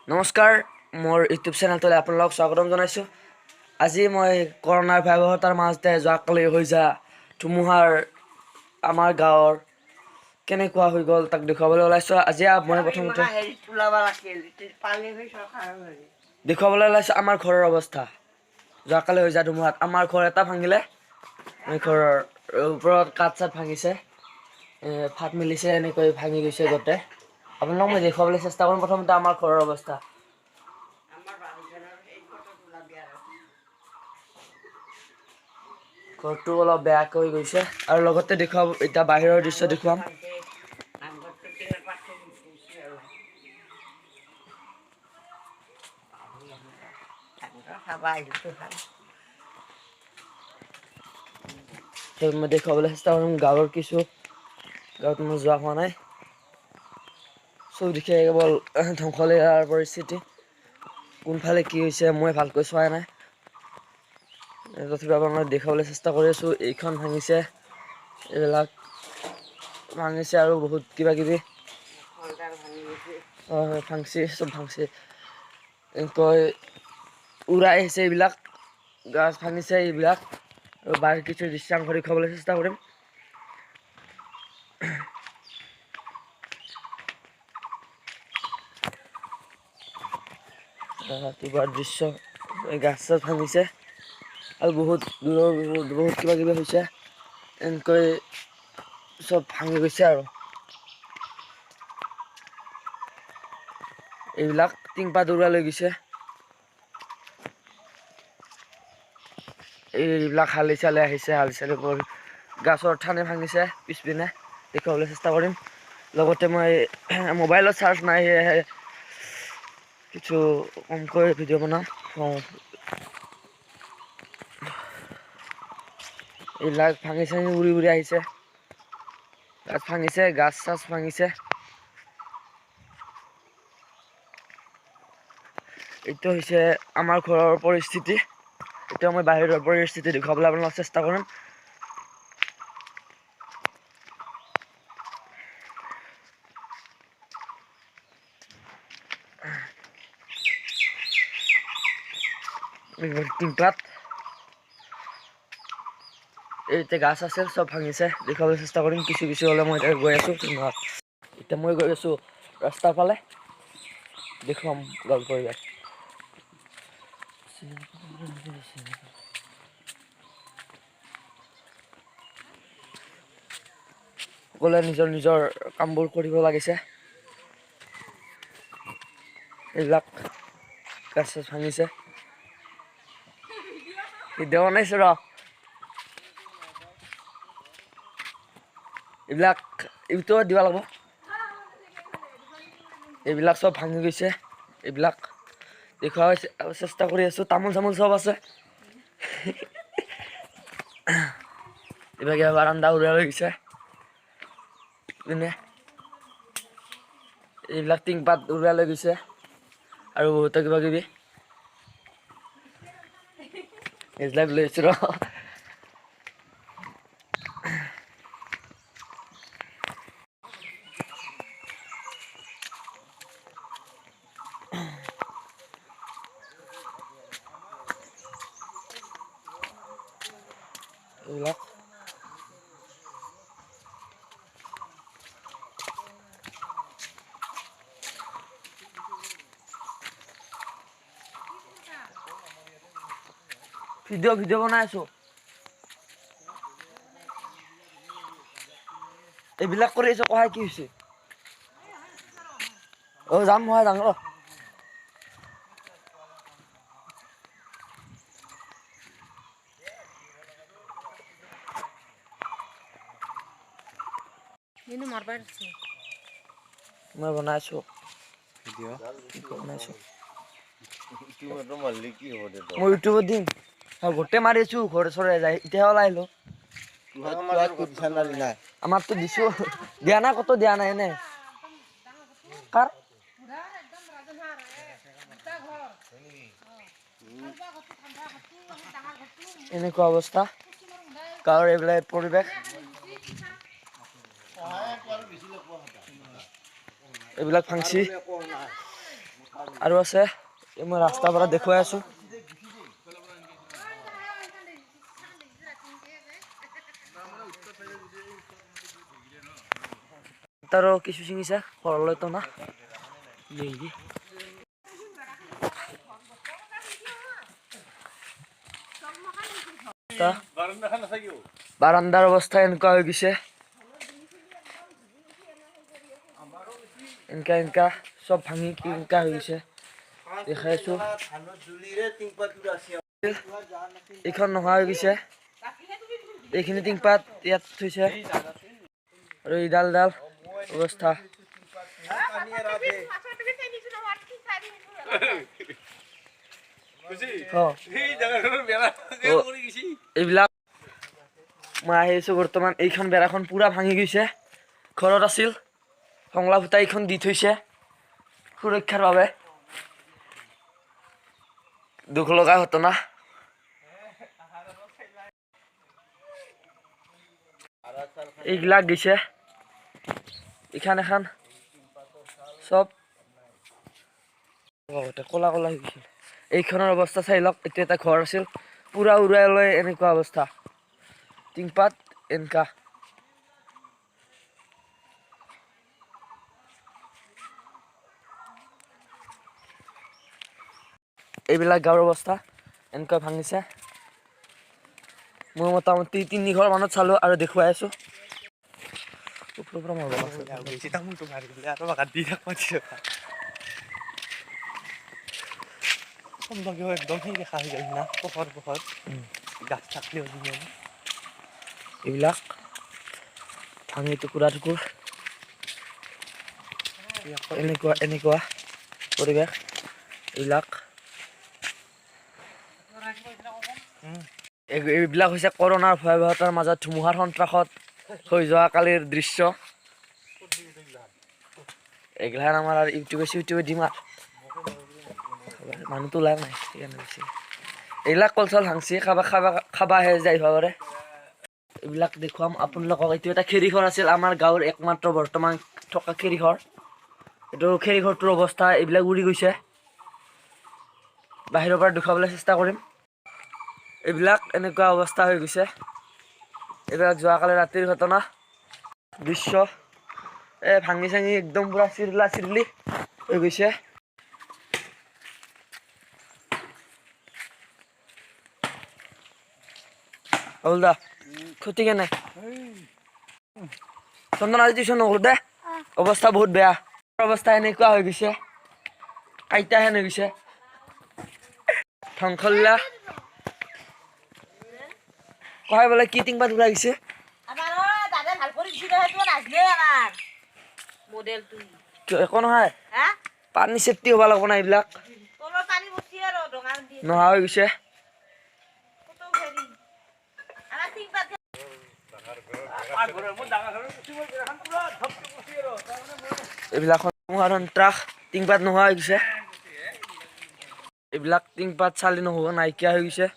নমস্কাৰ মোৰ ইউটিউব চেনেলটোলৈ আপোনালোকক স্বাগতম জনাইছোঁ। আজি মই কৰোনাৰ ভয়াৱহতাৰ মাজতে যোৱাকালি হৈ যা ধুমুহাৰ আমাৰ গাঁৱৰ কেনেকুৱা হৈ গ'ল তাক দেখুৱাবলৈ ওলাইছোঁ। আজি মই প্ৰথমতে দেখুৱাবলৈ ওলাইছোঁ আমাৰ ঘৰৰ অৱস্থা। যোৱাকালি হৈ যা ধুমুহাত আমাৰ ঘৰ এটা ভাঙিলে, ঘৰৰ ওপৰত কাঠ চাঠ ভাঙিছে, ফাট মেলিছে, এনেকৈ ভাঙি গৈছে গোটেই। আপোনালোকক মই দেখুৱাবলৈ চেষ্টা কৰিম। প্ৰথমতে আমাৰ ঘৰৰ অৱস্থা। ঘৰটো অলপ বেয়াকৈ গৈছে আৰু লগতে দেখুৱাম এতিয়া বাহিৰৰ দৃশ্য দেখুৱাম। মই দেখুৱাবলৈ চেষ্টা কৰিম গাঁৱৰ কিছু। গাঁৱত মই যোৱা হোৱা নাই, চব দিশে কেৱল ধ্বংসলীলাৰ পৰিস্থিতি। কোনফালে কি হৈছে মই ভালকৈ চোৱাই নাই, তথাপিও আপোনাক দেখুৱাবলৈ চেষ্টা কৰি আছোঁ। এইখন ভাঙিছে, এইবিলাক ভাঙিছে আৰু বহুত কিবা কিবি ভাঙিছে, চব ভাঙিছে। এনেকৈ উৰাই আহিছে, এইবিলাক গাছ ভাঙিছে এইবিলাক। আৰু বাহিৰ কিছু দৃশ্যাংশ দেখুৱাবলৈ চেষ্টা কৰিম। ৰাতিপুৱাৰ দৃশ্য, গাছ চাছ ভাঙিছে আৰু বহুত দূৰৰ বহুত কিবা কিবি হৈছে। এনেকৈ চব ভাঙি গৈছে আৰু এইবিলাক টিংপাত উৰুৱাই লৈ গৈছে। এইবিলাক হালি চালি আহিছে, হালি চালি কৰি গাছৰ ঠানি ভাঙিছে পিছপিনে, দেখুৱাবলৈ চেষ্টা কৰিম। লগতে মই মোবাইলত চাৰ্জ নাই, সেয়েহে কিছু কমকৈ ভিডিঅ' বনাম। এইবিলাক ভাঙি চাঙি উৰি উৰি আহিছে, গাছ ভাঙিছে, গাছ চাছ ভাঙিছে। এইটো হৈছে আমাৰ ঘৰৰ পৰিস্থিতি। এতিয়া মই বাহিৰৰ পৰিস্থিতি দেখুৱাবলৈ আপোনালোকক চেষ্টা কৰিম। টিংপাত এতিয়া গাছ আছিল, চব ভাঙিছে, দেখুৱাবলৈ চেষ্টা কৰিম। কিছু কিছু হ'লে মই এতিয়া গৈ আছোঁ। এতিয়া মই গৈ আছোঁ ৰাস্তাৰ ফালে, দেখুৱাম গাঁৱৰ পৰিৱেশ। সকলোৱে নিজৰ নিজৰ কামবোৰ কৰিব লাগিছে। এইবিলাক গাছ চাছ ভাঙিছে, ভিডিঅ' বনাইছোঁ ৰ। এইবিলাক ইউটিউবত দিব লাগিব। এইবিলাক চব ভাঙি গৈছে, এইবিলাক দেখুওৱা চেষ্টা কৰি আছোঁ। তামোল চামোল চব আছে। এইভাগে বাৰান্দা উৰাই লৈ গৈছে, এইবিলাক টিংপাত উৰুৱাই লৈ গৈছে আৰু বহুতো কিবা কিবি এইবিলাক লৈছোঁ ৰ। এইবিলাক ভিডিঅ' বনাই আছোঁ। এইবিলাক কৰি আছোঁ, কহাই কি হৈছে? যাম মই যাম ৰ। মই বনাইছোঁ মই ইউটিউবত দিম। গোটেই মাৰি আছোঁ, ঘৰে চৰে যায়, এতিয়া ওলাই আহিলোঁ। আমাৰতো দিছোঁ, দিয়া নাই, ক'তো দিয়া নাই। এনে কাৰ এনেকুৱা অৱস্থা গাঁৱৰ, এইবিলাক পৰিৱেশ। এইবিলাক ভাংচি আৰু আছে মই ৰাস্তাৰ পৰা দেখুৱাই আছো তাৰো কিছু চিঙিছে ঘৰলৈতো না নেকি বাৰান্দাৰ অৱস্থা এনেকুৱা হৈ গৈছে এনেকা সব ভাঙি কিনকা হৈ গৈছে দেখাইছো এইখন নোহোৱা হৈ গৈছে এইখিনি টিংপাত ইয়াত থৈছে আৰু ইডাল অৱস্থা এইবিলাক মই আহিছো বৰ্তমান এইখন বেৰাখন পুৰা ভাঙি গৈছে ঘৰত আছিল সংলা ফুটা এইখন দি থৈছে সুৰক্ষাৰ বাবে দুখ লগা ঘটনা এইবিলাক দিছে এইখান এখন সব কলা কলা হৈ গৈছিল এইখনৰ অৱস্থা চাই লওক এতিয়া এটা ঘৰ আছিল পুৰা উৰাই লৈ এনেকুৱা অৱস্থা টিংপাত এনেকা এইবিলাক গাঁৱৰ অৱস্থা এনেকৈ ভাঙিছে মই মোটামুটি 3 ঘৰ মানত চালো আৰু দেখুৱাই আছো এইবিলাক ভাঙি টুকুৰা টুকুৰ এনেকুৱা পৰিৱেশ এইবিলাক এইবিলাক হৈছে কৰোনাৰ ভয়াৱহতাৰ মাজত ধুমুহাৰ সন্ত্ৰাসত হৈ যোৱা কালিৰ দৃশ্য এইগিলান আমাৰ আৰু ইউটিউবে দিম আৰু মানুহটো ওলাই নাই এইবিলাক কলচল ভাংচি খাবাহে যাই পাৰে এইবিলাক দেখুৱাম আপোনালোকক এইটো এটা খেৰী ঘৰ আছিল আমাৰ গাঁৱৰ একমাত্ৰ বৰ্তমান থকা খেৰী ঘৰ এইটো খেৰী ঘৰটোৰ অৱস্থা এইবিলাক উৰি গৈছে বাহিৰৰ পৰা দেখুৱাবলৈ চেষ্টা কৰিম এইবিলাক এনেকুৱা অৱস্থা হৈ গৈছে এইবিলাক যোৱাকালি ৰাতিৰ ঘটনা দৃশ্য ভাঙি চাঙি একদম পুৰা চিৰিলি হৈ গৈছে হলদা ক্ষতি কেনে চন্দন আজি টিউচন নকৰো দে অৱস্থা বহুত বেয়া অৱস্থা এনেকুৱা হৈ গৈছে আইতাহেন হৈ গৈছে ধ্বংসলীলা কয় বোলে কি টিংপাত ওলাই গৈছে একো নহয় পানী চেফটি হ'ব লাগিব না এইবিলাক নোহোৱা হৈ গৈছে এইবিলাক সন্ত্ৰাস টিংপাত নোহোৱা হৈ গৈছে এইবিলাক টিংপাত চালি নহ'ব নাইকিয়া হৈ গৈছে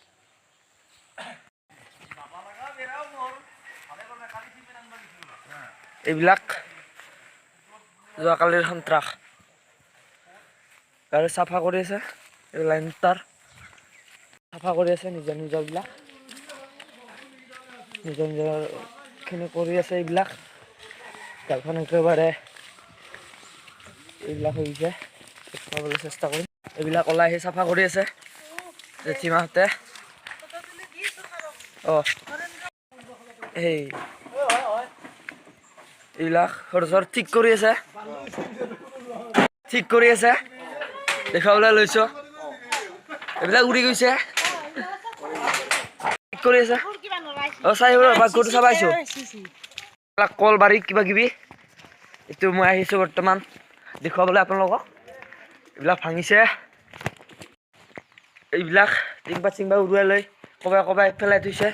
এইবিলাক যোৱাকালিৰ সন্ত্ৰাস গাড়ী চাফা কৰি আছে এই লাইন তাৰ চাফা কৰি আছে নিজৰ বিলাক নিজৰখিনি কৰি আছে এইবিলাক গাড়ীখন একেবাৰে এইবিলাক হৈ গৈছে দেখুৱাবলৈ চেষ্টা কৰিম এইবিলাক ওলাই আহি চাফা কৰি আছে জেঠীমাহঁতে এইবিলাক সৰ ঠিক কৰি আছে দেখাবলৈ লৈছো এইবিলাক উৰি গৈছে ঠিক কৰি আছে ঘৰটো চাবাইছো কল বাৰী কিবা কিবি এইটো মই আহিছো বৰ্তমান দেখুৱাবলৈ আপোনালোকক এইবিলাক ভাঙিছে এইবিলাক টিংপাত উৰুৱাই লৈ কবাই পেলাই থৈছে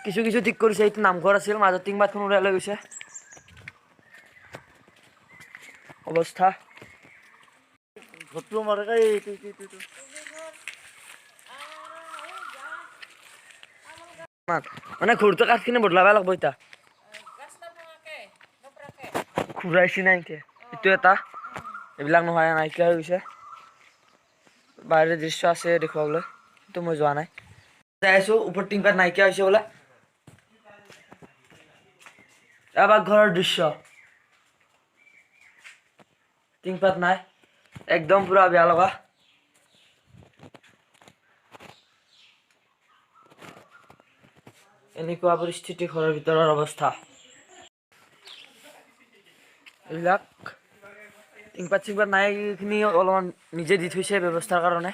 কিছু ঠিক কৰিছে এইটো নামঘৰ আছিল মাজত টিংপাতখন উৰুৱাই লৈ গৈছে অৱস্থা মানে ঘৰটো কাঠখিনি বদলাব লাগিব এতিয়া ঘূৰাইছি নাই এইটো এটা এইবিলাক নহয় নাইকিয়া হৈ গৈছে বাহিৰৰ দৃশ্য আছে দেখুৱাবলৈ, কিন্তু মই যোৱা নাই। যাই আছোঁ, ওপৰত টিংপাত নাইকিয়া হৈছে বোলে। এবাৰ ঘৰৰ দৃশ্য, টিংপাত নাই, একদম পুৰা বেয়া লগা। এনেকুৱা পৰিস্থিতি, ঘৰৰ ভিতৰৰ অৱস্থা। এইবিলাক টিংপাত চিংপাত নাই, এইখিনি অলপমান নিজে দি থৈছে ব্যৱস্থাৰ কাৰণে।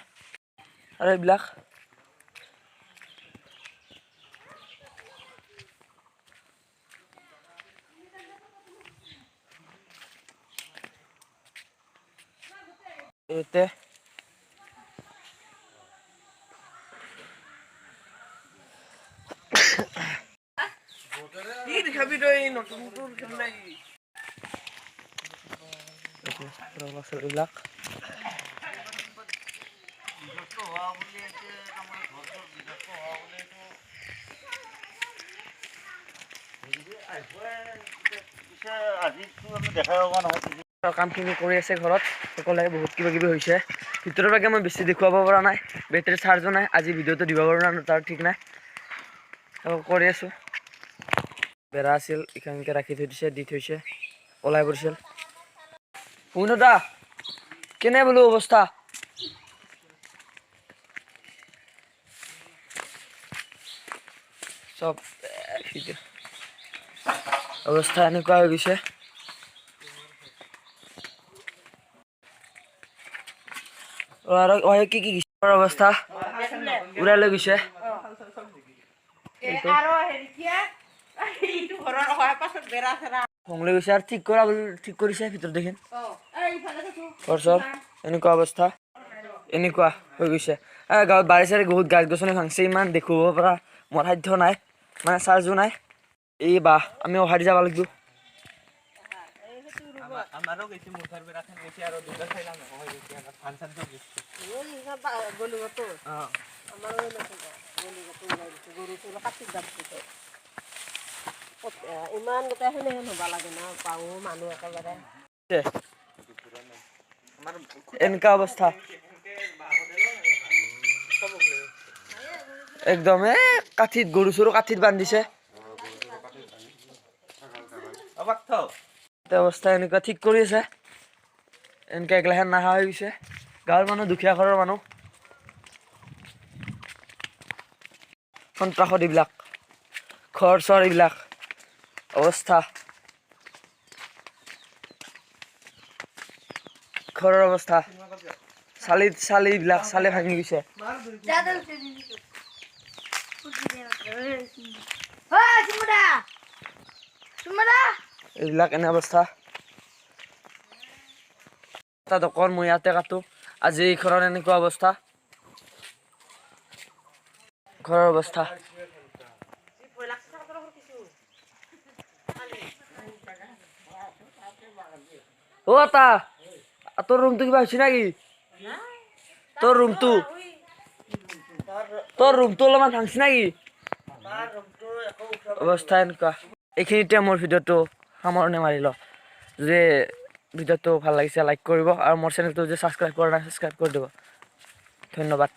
আৰু এইবিলাক ইয়াতে এইবিলাক কামখিনি কৰি আছে ঘৰত সকলোৱে, বহুত কিবা কিবি হৈছে। ভিতৰৰ পৰা মই বেছি দেখুৱাব পৰা নাই, বেটেৰী চাৰ্জো নাই, আজি ভিডিঅ'টো দিব পৰা নাই তাৰ ঠিক নাই। কৰি আছোঁ। বেৰা আছিল, এইখানকে ৰাখি থৈ দিছে, দি থৈছে, ওলাই পৰিছিল। শুনতা কেনে বোলো অৱস্থা? চব অৱস্থা এনেকুৱা হৈ গৈছে। কি কি অৱস্থা উৰাই লৈ গৈছে। লৈ গৈছে আৰু ঠিক কৰিছে ভিতৰত দেখোন এনেকুৱা অৱস্থা, এনেকুৱা হৈ গৈছে। গাঁৱত বাৰী চাৰী বহুত গাছ গছনি ভাংছে, ইমান দেখুৱাব পৰা মোৰ সাধ্য নাই, মানে চাৰ্জো নাই। এই বাহ আমি অহাৰি যাব লাগিব। ইমান গোটেই সেনেহেন হব লাগে না, পাও মানুহ একেবাৰে এনেকা অৱস্থা একদম। কাঠিত গৰু চৰু কাঠিত বান্ধিছে, অৱস্থা এনেকুৱা ঠিক কৰি আছে। এনেকে এগিলাখান নাহা হৈ গৈছে। গাঁৱৰ মানুহ, দুখীয়া ঘৰৰ মানুহ, সন্ত্ৰাসত এইবিলাক ঘৰ চৰ এইবিলাক অৱস্থা। ঘৰৰ অৱস্থা, চালিবিলাক চালে ভাঙি গৈছে। এইবিলাক এনে অৱস্থা। অকল মই ইয়াতে কাটো, আজি এই ঘৰৰ এনেকুৱা অৱস্থা। ঘৰৰ অৱস্থা তোৰ ৰুমটো কিবা হৈছে নেকি? তোৰ ৰুমটো অলপমান ভাংছি নেকি? অৱস্থা এনেকুৱা। এইখিনিতে মোৰ ভিডিঅ'টো সামৰণি মাৰিল। যে ভিডিঅ'টো ভাল লাগিছে লাইক কৰিব, আৰু মোৰ চেনেলটো যে ছাবস্ক্ৰাইব কৰা নাই ছাবস্ক্ৰাইব কৰি দিব। ধন্যবাদ।